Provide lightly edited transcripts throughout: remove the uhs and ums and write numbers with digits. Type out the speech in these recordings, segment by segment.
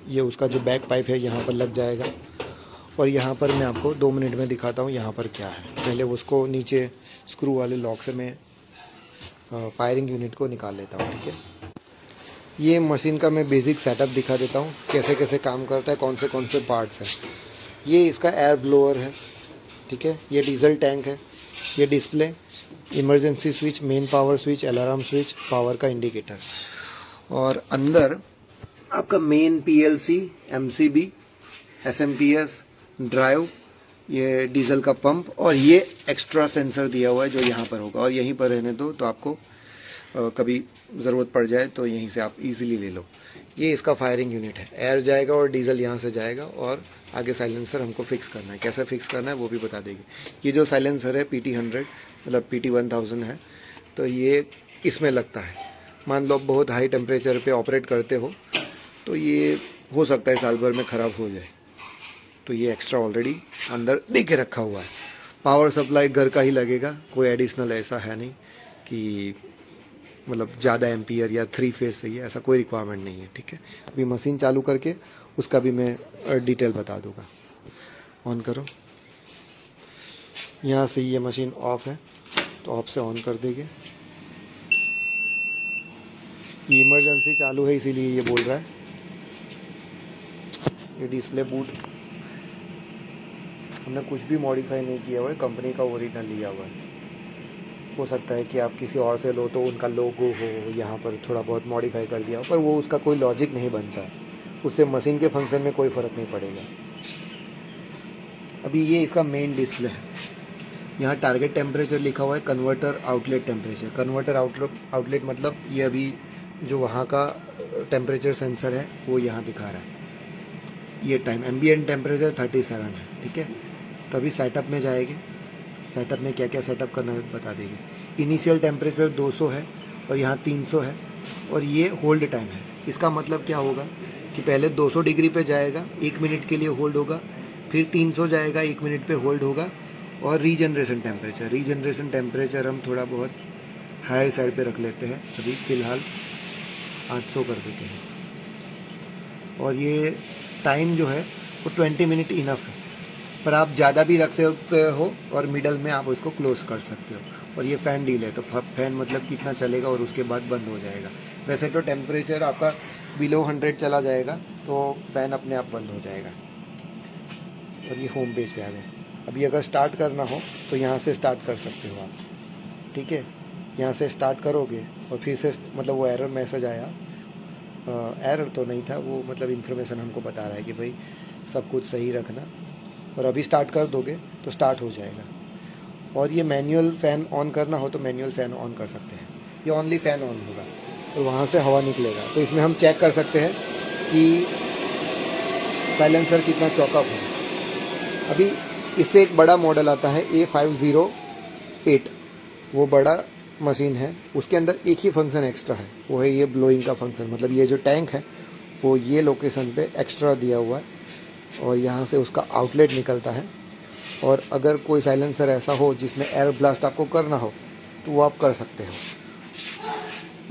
ये उसका जो बैक पाइप है यहाँ पर लग जाएगा। और यहाँ पर मैं आपको 2 मिनट में दिखाता हूँ यहाँ पर क्या है। पहले उसको नीचे स्क्रू वाले लॉक से मैं फायरिंग यूनिट को निकाल लेता हूँ, ठीक है। ये मशीन का मैं बेसिक सेटअप दिखा देता हूँ, कैसे कैसे काम करता है, कौन से पार्ट्स हैं। ये इसका एयर ब्लोअर है, ठीक है। ये डीजल टैंक है, ये display, emergency switch, main power switch, alarm switch, power का इंडिकेटर, और अंदर आपका main PLC, MCB, SMPS, drive, ये डीजल का पंप, और ये एक्स्ट्रा सेंसर दिया हुआ है जो यहाँ पर होगा। और यहीं पर रहने दो, तो आपको कभी ज़रूरत पड़ जाए तो यहीं से आप इजीली ले लो। ये इसका फायरिंग यूनिट है, एयर जाएगा और डीजल यहाँ से जाएगा, और आगे साइलेंसर हमको फिक्स करना है। कैसे फिक्स करना है वो भी बता देगी। ये जो साइलेंसर है PT100 मतलब PT1000 है, तो ये इसमें लगता है। मान लो आप बहुत हाई टेम्परेचर पे ऑपरेट करते हो तो ये हो सकता है साल भर में ख़राब हो जाए, तो ये एक्स्ट्रा ऑलरेडी अंदर दे के रखा हुआ है। पावर सप्लाई घर का ही लगेगा, कोई एडिशनल ऐसा है नहीं कि मतलब ज़्यादा एम्पियर या 3 फेज चाहिए, ऐसा कोई रिक्वायरमेंट नहीं है, ठीक है। अभी मशीन चालू करके उसका भी मैं डिटेल बता दूंगा। ऑन करो। यहाँ से ये मशीन ऑफ है तो ऑफ से ऑन कर देंगे। ये इमरजेंसी चालू है इसीलिए ये बोल रहा है। ये डिस्प्ले बूट हमने कुछ भी मॉडिफाई नहीं किया हुआ है, कंपनी का ओरिजिनल लिया हुआ है। हो सकता है कि आप किसी और से लो तो उनका लोगो हो यहाँ पर थोड़ा बहुत मॉडिफाई कर दिया हो, पर वो उसका कोई लॉजिक नहीं बनता है, उससे मशीन के फंक्शन में कोई फ़र्क नहीं पड़ेगा। अभी ये इसका मेन डिस्प्ले है। यहाँ टारगेट टेम्परेचर लिखा हुआ है, converter outlet temperature. Converter outlet मतलब ये अभी जो वहाँ का टेम्परेचर सेंसर है वो यहाँ दिखा रहा है। ये टाइम एम्बिएंट टेम्परेचर 37 है, ठीक है। तो अभी सेटअप में जाएंगे, सेटअप में क्या क्या सेटअप करना है बता देंगे। इनिशियल टेम्परेचर 200 है और यहाँ 300 है, और ये होल्ड टाइम है। इसका मतलब क्या होगा कि पहले 200 डिग्री पे जाएगा, 1 मिनट के लिए होल्ड होगा, फिर 300 जाएगा, 1 मिनट पे होल्ड होगा, और रीजनरेशन टेम्परेचर हम थोड़ा बहुत हायर साइड पे रख लेते हैं, अभी फ़िलहाल 800 कर देते हैं। और ये टाइम जो है वो 20 मिनट इनफ है, पर आप ज़्यादा भी रख सकते हो और मिडल में आप उसको क्लोज कर सकते हो। और ये फ़ैन डील है, तो फैन मतलब कितना चलेगा और उसके बाद बंद हो जाएगा। वैसे तो टेम्परेचर आपका बिलो 100 चला जाएगा तो फ़ैन अपने आप बंद हो जाएगा। और ये होम पेज पे आ गए। अभी अगर स्टार्ट करना हो तो यहाँ से स्टार्ट कर सकते हो आप, ठीक है। यहाँ से स्टार्ट करोगे और फिर से मतलब वो एरर मैसेज आया, एरर तो नहीं था वो, मतलब इन्फॉर्मेशन हमको बता रहा है कि भाई सब कुछ सही रखना, और अभी स्टार्ट कर दोगे तो स्टार्ट हो जाएगा। और ये मैनुअल फ़ैन ऑन करना हो तो मैनुअल फ़ैन ऑन कर सकते हैं, ये ओनली फ़ैन ऑन होगा तो वहाँ से हवा निकलेगा। तो इसमें हम चेक कर सकते हैं कि साइलेंसर कितना चौकअप है। अभी इससे एक बड़ा मॉडल आता है A508, वो बड़ा मशीन है, उसके अंदर एक ही फंक्शन एक्स्ट्रा है, वो है ये ब्लोइंग का फंक्शन। मतलब ये जो टैंक है वो ये लोकेशन पे एक्स्ट्रा दिया हुआ है, और यहाँ से उसका आउटलेट निकलता है। और अगर कोई साइलेंसर ऐसा हो जिसमें एयर ब्लास्ट आपको करना हो तो वो आप कर सकते हो।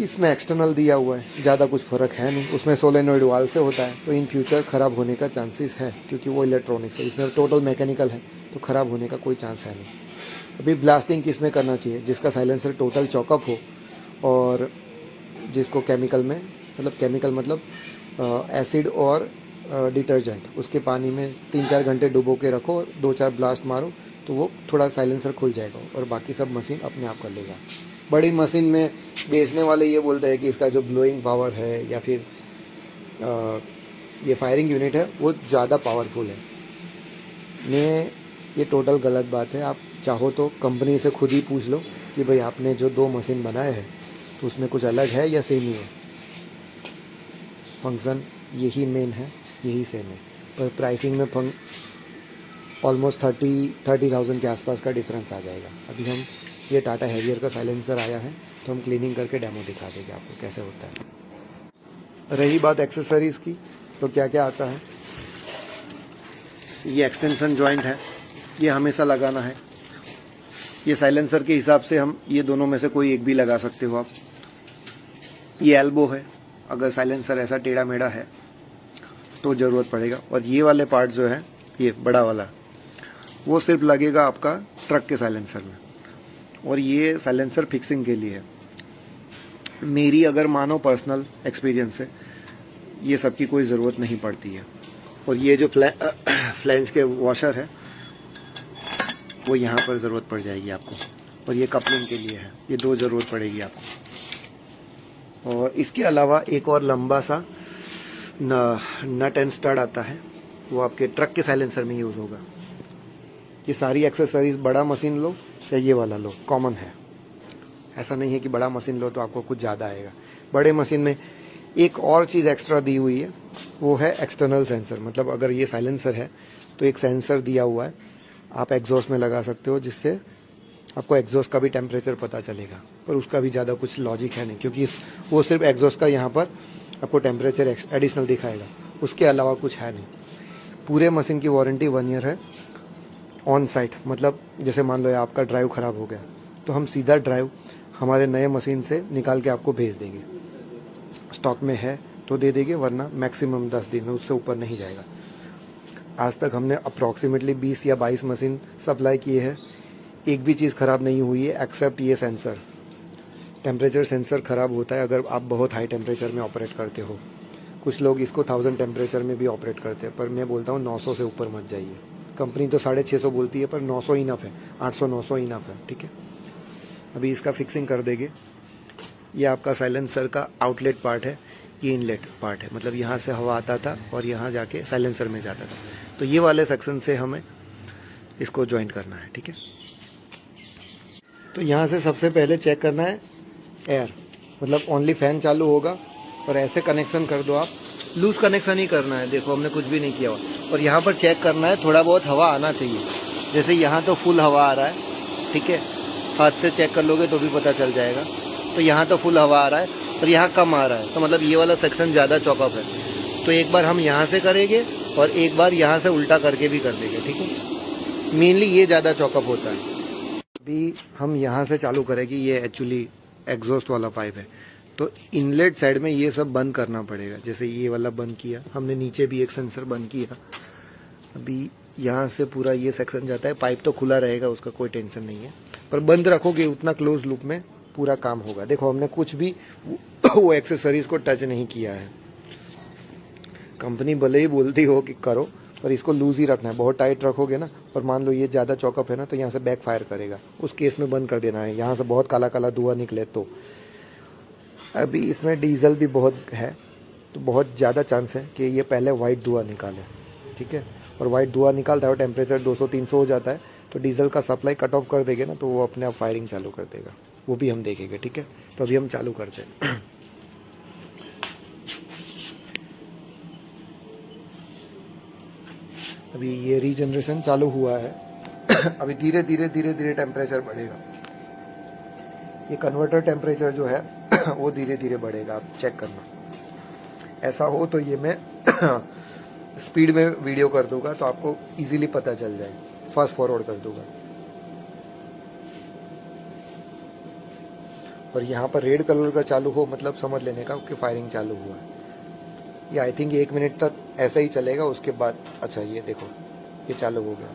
इसमें एक्सटर्नल दिया हुआ है, ज़्यादा कुछ फ़र्क है नहीं। उसमें सोलेनोइड वाल्व से होता है, तो इन फ्यूचर ख़राब होने का चांसेस है क्योंकि वो इलेक्ट्रॉनिक्स है। इसमें टोटल मैकेनिकल है तो ख़राब होने का कोई चांस है नहीं। अभी ब्लास्टिंग किस में करना चाहिए? जिसका साइलेंसर टोटल चॉकअप हो और जिसको केमिकल में, मतलब केमिकल मतलब एसिड और डिटर्जेंट, उसके पानी में 3-4 घंटे डुबो के रखो और 2-4 ब्लास्ट मारो तो वो थोड़ा साइलेंसर खुल जाएगा और बाकी सब मशीन अपने आप कर लेगा। बड़ी मशीन में बेचने वाले ये बोलते हैं कि इसका जो ब्लोइंग पावर है या फिर ये फायरिंग यूनिट है वो ज़्यादा पावरफुल है। मैं ये टोटल गलत बात है। आप चाहो तो कंपनी से खुद ही पूछ लो कि भाई आपने जो 2 मशीन बनाए हैं तो उसमें कुछ अलग है या सेम ही है। फंक्शन यही मेन है, यही सेम है, पर प्राइसिंग में ऑलमोस्ट 30,000 के आसपास का डिफरेंस आ जाएगा। अभी हम ये टाटा हैरियर का साइलेंसर आया है तो हम क्लीनिंग करके डेमो दिखा देंगे आपको कैसे होता है। रही बात एक्सेसरीज़ की, तो क्या क्या आता है। ये एक्सटेंशन जॉइंट है, ये हमेशा लगाना है। ये साइलेंसर के हिसाब से हम ये दोनों में से कोई एक भी लगा सकते हो आप। ये एल्बो है, अगर साइलेंसर ऐसा टेढ़ा मेढ़ा है तो ज़रूरत पड़ेगा। और ये वाले पार्ट जो है, ये बड़ा वाला, वो सिर्फ लगेगा आपका ट्रक के साइलेंसर में, और ये साइलेंसर फिक्सिंग के लिए है। मेरी अगर मानो पर्सनल एक्सपीरियंस से ये सब की कोई ज़रूरत नहीं पड़ती है। और ये जो फ्लैंज के वॉशर है वो यहाँ पर ज़रूरत पड़ जाएगी आपको, और ये कपलिंग के लिए है, ये 2 ज़रूरत पड़ेगी आपको। और इसके अलावा एक और लंबा सा नट एंड स्टड आता है, वो आपके ट्रक के साइलेंसर में यूज़ होगा। ये सारी एक्सेसरीज बड़ा मशीन लो या ये वाला लो, कॉमन है। ऐसा नहीं है कि बड़ा मशीन लो तो आपको कुछ ज़्यादा आएगा। बड़े मशीन में एक और चीज़ एक्स्ट्रा दी हुई है, वो है एक्सटर्नल सेंसर। मतलब अगर ये साइलेंसर है तो एक सेंसर दिया हुआ है, आप एग्जॉस्ट में लगा सकते हो, जिससे आपको एग्जॉस्ट का भी टेम्परेचर पता चलेगा। पर उसका भी ज़्यादा कुछ लॉजिक है नहीं, क्योंकि वो सिर्फ एग्जॉस्ट का यहाँ पर आपको टेम्परेचर एडिशनल दिखाएगा, उसके अलावा कुछ है नहीं। पूरे मशीन की वारंटी 1 ईयर है ऑन साइट। मतलब जैसे मान लो आपका ड्राइव ख़राब हो गया तो हम सीधा ड्राइव हमारे नए मशीन से निकाल के आपको भेज देंगे। स्टॉक में है तो दे देंगे, वरना मैक्सिमम 10 दिन में, उससे ऊपर नहीं जाएगा। आज तक हमने अप्रॉक्सीमेटली 20 या 22 मशीन सप्लाई किए हैं, एक भी चीज़ ख़राब नहीं हुई है एक्सेप्ट ये सेंसर। टेम्परेचर सेंसर ख़राब होता है अगर आप बहुत हाई टेम्परेचर में ऑपरेट करते हो। कुछ लोग इसको 1000 टेम्परेचर में भी ऑपरेट करते हैं, पर मैं बोलता हूँ 900 से ऊपर मत जाइए। कंपनी तो 650 बोलती है, पर 900 इनफ है, 800-900 इनफ है, ठीक है। अभी इसका फिक्सिंग कर देंगे। ये आपका साइलेंसर का आउटलेट पार्ट है, ये इनलेट पार्ट है। मतलब यहाँ से हवा आता था और यहाँ जाके साइलेंसर में जाता था। तो ये वाले सेक्शन से हमें इसको ज्वाइंट करना है, ठीक है। तो यहाँ से सबसे पहले चेक करना है एयर, मतलब ओनली फैन चालू होगा, और ऐसे कनेक्शन कर दो आप। लूज कनेक्शन ही करना है, देखो हमने कुछ भी नहीं किया हुआ। और यहाँ पर चेक करना है, थोड़ा बहुत हवा आना चाहिए। जैसे यहाँ तो फुल हवा आ रहा है, ठीक है, हाथ से चेक कर लोगे तो भी पता चल जाएगा। तो यहाँ तो फुल हवा आ रहा है और यहाँ कम आ रहा है, तो मतलब ये वाला सेक्शन ज़्यादा चौकअप है। तो एक बार हम यहाँ से करेंगे और एक बार यहाँ से उल्टा करके भी कर देंगे, ठीक है। मेनली ये ज़्यादा चौकअप होता है। अभी हम यहाँ से चालू करेंगे, ये एक्चुअली एग्जॉस्ट वाला पाइप है, तो इनलेट साइड में ये सब बंद करना पड़ेगा। जैसे ये वाला बंद किया हमने, नीचे भी एक सेंसर बंद किया। अभी यहाँ से पूरा ये सेक्शन जाता है, पाइप तो खुला रहेगा, उसका कोई टेंशन नहीं है, पर बंद रखोगे उतना क्लोज लूप में पूरा काम होगा। देखो हमने कुछ भी वो एक्सेसरीज को टच नहीं किया है। कंपनी भले ही बोलती हो कि करो, पर इसको लूज ही रखना है। बहुत टाइट रखोगे ना, और मान लो ये ज़्यादा चौकअप है ना, तो यहाँ से बैक फायर करेगा, उस केस में बंद कर देना है। यहाँ से बहुत काला काला धुआं निकले तो। अभी इसमें डीजल भी बहुत है, तो बहुत ज़्यादा चांस है कि ये पहले वाइट धुआं निकाले, ठीक है। और वाइट धुआं निकालता है और टेम्परेचर 200-300 हो जाता है, तो डीजल का सप्लाई कट ऑफ कर देंगे ना, तो वो अपने आप फायरिंग चालू कर देगा। वो भी हम देखेंगे, ठीक है। तो अभी हम चालू करते हैं। अभी ये रीजनरेशन चालू हुआ है। अभी धीरे धीरे धीरे धीरे टेम्परेचर बढ़ेगा। ये कन्वर्टर टेम्परेचर जो है वो धीरे धीरे बढ़ेगा, आप चेक करना। ऐसा हो तो ये मैं स्पीड में वीडियो कर दूंगा, तो आपको इजीली पता चल जाएगा, फास्ट फॉरवर्ड कर दूंगा। और यहाँ पर रेड कलर का चालू हो, मतलब समझ लेने का कि फायरिंग चालू हुआ है। ये आई थिंक 1 मिनट तक ऐसा ही चलेगा, उसके बाद अच्छा ये देखो ये चालू हो गया,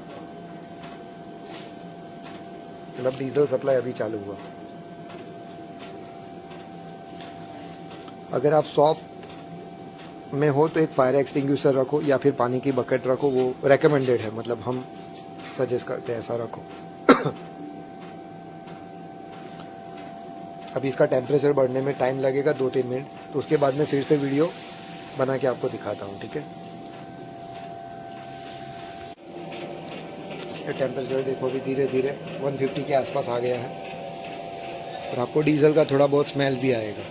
मतलब डीजल सप्लाई अभी चालू हुआ। अगर आप शॉप में हो तो एक फायर एक्सटिंग्विशर रखो या फिर पानी की बकेट रखो, वो रेकमेंडेड है, मतलब हम सजेस्ट करते हैं ऐसा रखो। अभी इसका टेम्परेचर बढ़ने में टाइम लगेगा 2-3 मिनट, तो उसके बाद में फिर से वीडियो बना के आपको दिखाता हूँ, ठीक है। ये टेम्परेचर देखो भी धीरे धीरे 150 के आसपास आ गया है, और आपको डीजल का थोड़ा बहुत स्मेल भी आएगा,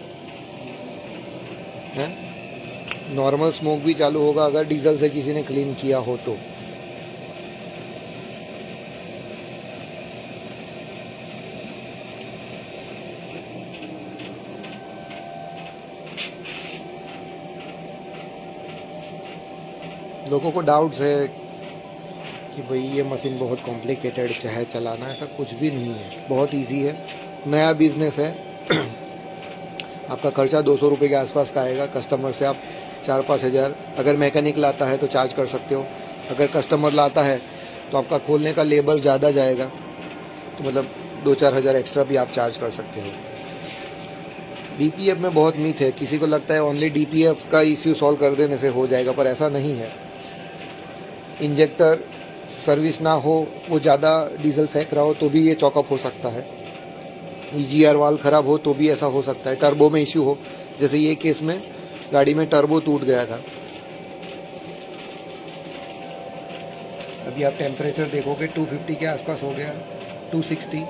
है। नॉर्मल स्मोक भी चालू होगा अगर डीजल से किसी ने क्लीन किया हो तो। लोगों को डाउट्स है कि भाई ये मशीन बहुत कॉम्प्लिकेटेड है चलाना, ऐसा कुछ भी नहीं है, बहुत इजी है। नया बिजनेस है, आपका खर्चा 200 रुपये के आसपास का आएगा। कस्टमर से आप 4-5 हज़ार। अगर मैकेनिक लाता है तो चार्ज कर सकते हो, अगर कस्टमर लाता है तो आपका खोलने का लेबर ज़्यादा जाएगा, तो मतलब 2-4 हज़ार एक्स्ट्रा भी आप चार्ज कर सकते हो। डीपीएफ में बहुत मीथ है, किसी को लगता है ओनली डीपीएफ का इश्यू सॉल्व कर देने से हो जाएगा, पर ऐसा नहीं है। इंजेक्टर सर्विस ना हो, वो ज़्यादा डीजल फेंक रहा हो तो भी ये चॉकअप हो सकता है। ईजीआर वाल्व खराब हो तो भी ऐसा हो सकता है। टर्बो में इश्यू हो, जैसे ये केस में गाड़ी में टर्बो टूट गया था। अभी आप टेम्परेचर देखोगे 250 के आसपास हो गया, 260।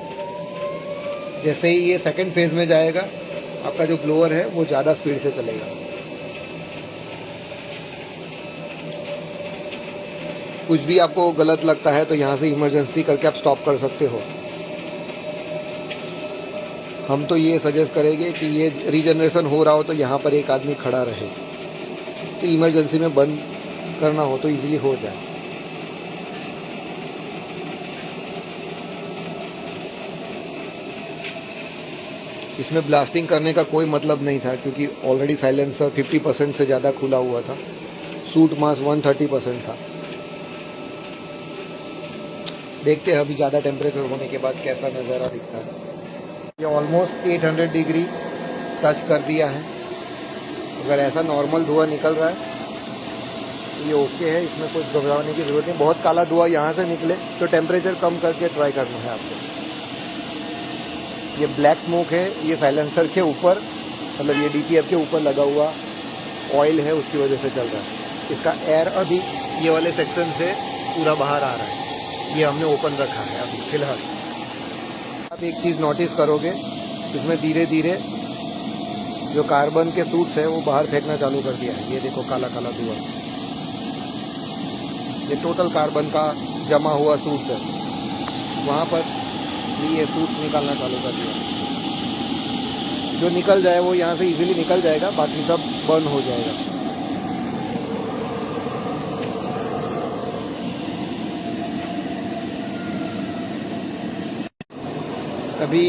जैसे ही ये सेकंड फेज में जाएगा, आपका जो ब्लोअर है वो ज़्यादा स्पीड से चलेगा। कुछ भी आपको गलत लगता है तो यहाँ से इमरजेंसी करके आप स्टॉप कर सकते हो। हम तो ये सजेस्ट करेंगे कि ये रीजनरेशन हो रहा हो तो यहाँ पर एक आदमी खड़ा रहे, कि इमरजेंसी में बंद करना हो तो इजीली हो जाए। इसमें ब्लास्टिंग करने का कोई मतलब नहीं था, क्योंकि ऑलरेडी साइलेंसर 50% से ज़्यादा खुला हुआ था। सूट मास 130% था। देखते हैं अभी ज़्यादा टेम्परेचर होने के बाद कैसा नज़ारा दिखता है। ये ऑलमोस्ट 800 डिग्री टच कर दिया है। अगर ऐसा नॉर्मल धुआं निकल रहा है ये ओके है, इसमें कुछ घबराने की जरूरत नहीं। बहुत काला धुआं यहाँ से निकले तो टेम्परेचर कम करके ट्राई करना है आपको। ये ब्लैक स्मोक है, ये साइलेंसर के ऊपर, मतलब ये डीपीएफ के ऊपर लगा हुआ ऑयल है, उसकी वजह से चल रहा है। इसका एयर अभी ये वाले सेक्शन से पूरा बाहर आ रहा है, ये हमने ओपन रखा है अभी फिलहाल। आप एक चीज़ नोटिस करोगे, इसमें धीरे धीरे जो कार्बन के सूट्स है वो बाहर फेंकना चालू कर दिया है। ये देखो काला काला धुआं, ये टोटल कार्बन का जमा हुआ सूट्स है, वहाँ पर ये सूट्स निकालना चालू कर दिया। जो निकल जाए वो यहाँ से इजीली निकल जाएगा, बाकी सब बर्न हो जाएगा। अभी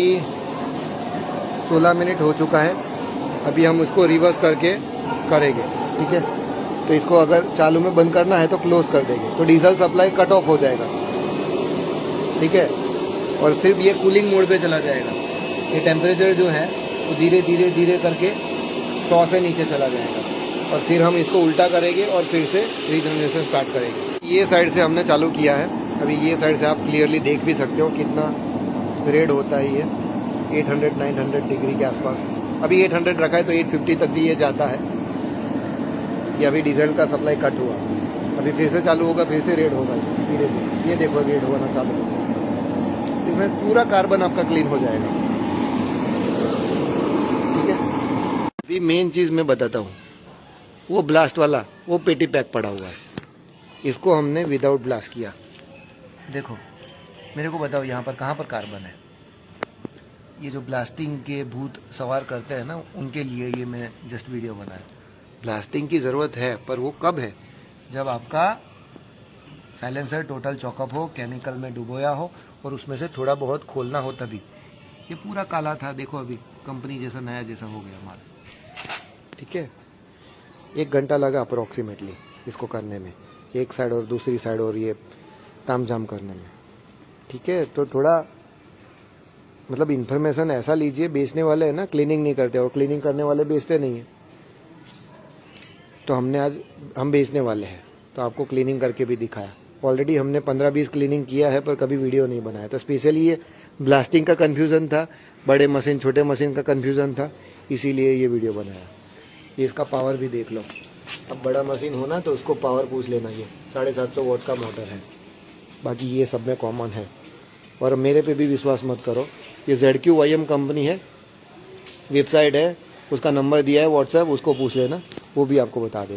16 मिनट हो चुका है। अभी हम उसको रिवर्स करके करेंगे, ठीक है। तो इसको अगर चालू में बंद करना है तो क्लोज कर देंगे, तो डीजल सप्लाई कट ऑफ हो जाएगा, ठीक है। और सिर्फ ये कूलिंग मोड पे चला जाएगा। ये टेम्परेचर जो है वो धीरे धीरे धीरे करके 100 से नीचे चला जाएगा। और फिर हम इसको उल्टा करेंगे और फिर से रीजनरेशन स्टार्ट करेंगे। ये साइड से हमने चालू किया है। अभी ये साइड से आप क्लियरली देख भी सकते हो कितना रेड होता है। ये 800-900 डिग्री के आसपास। अभी 800 रखा है तो 850 तक भी ये जाता है। ये अभी डीजल का सप्लाई कट हुआ, अभी फिर से चालू होगा, फिर से रेड होगा धीरे धीरे। ये देखो रेड होना चालू होगा, इसमें पूरा कार्बन आपका क्लीन हो जाएगा, ठीक है। अभी मेन चीज़ मैं बताता हूँ, वो ब्लास्ट वाला वो पेटी पैक पड़ा हुआ है, इसको हमने विदाउट ब्लास्ट किया। देखो मेरे को बताओ यहाँ पर कहाँ पर कार्बन है। ये जो ब्लास्टिंग के भूत सवार करते हैं ना, उनके लिए ये मैं जस्ट वीडियो बनाया। ब्लास्टिंग की ज़रूरत है, पर वो कब है, जब आपका साइलेंसर टोटल चॉकअप हो, केमिकल में डुबोया हो और उसमें से थोड़ा बहुत खोलना हो तभी। ये पूरा काला था, देखो अभी कंपनी जैसा नया जैसा हो गया माल, ठीक है। 1 घंटा लगा अप्रोक्सीमेटली इसको करने में, एक साइड और दूसरी साइड और ये तामझाम करने में, ठीक है। तो थोड़ा मतलब इन्फॉर्मेशन ऐसा लीजिए, बेचने वाले हैं ना क्लीनिंग नहीं करते और क्लीनिंग करने वाले बेचते नहीं है। तो हम बेचने वाले हैं तो आपको क्लीनिंग करके भी दिखाया। ऑलरेडी हमने 15-20 क्लीनिंग किया है पर कभी वीडियो नहीं बनाया। तो स्पेशली ये ब्लास्टिंग का कन्फ्यूज़न था, बड़े मशीन छोटे मशीन का कन्फ्यूज़न था, इसीलिए ये वीडियो बनाया। ये इसका पावर भी देख लो। अब बड़ा मशीन होना तो उसको पावर पूछ लेना। ये 750 वॉट का मोटर है, बाकी ये सब में कॉमन है। और मेरे पे भी विश्वास मत करो, ये ZQYM कंपनी है, वेबसाइट है, उसका नंबर दिया है व्हाट्सएप, उसको पूछ लेना, वो भी आपको बता देगा।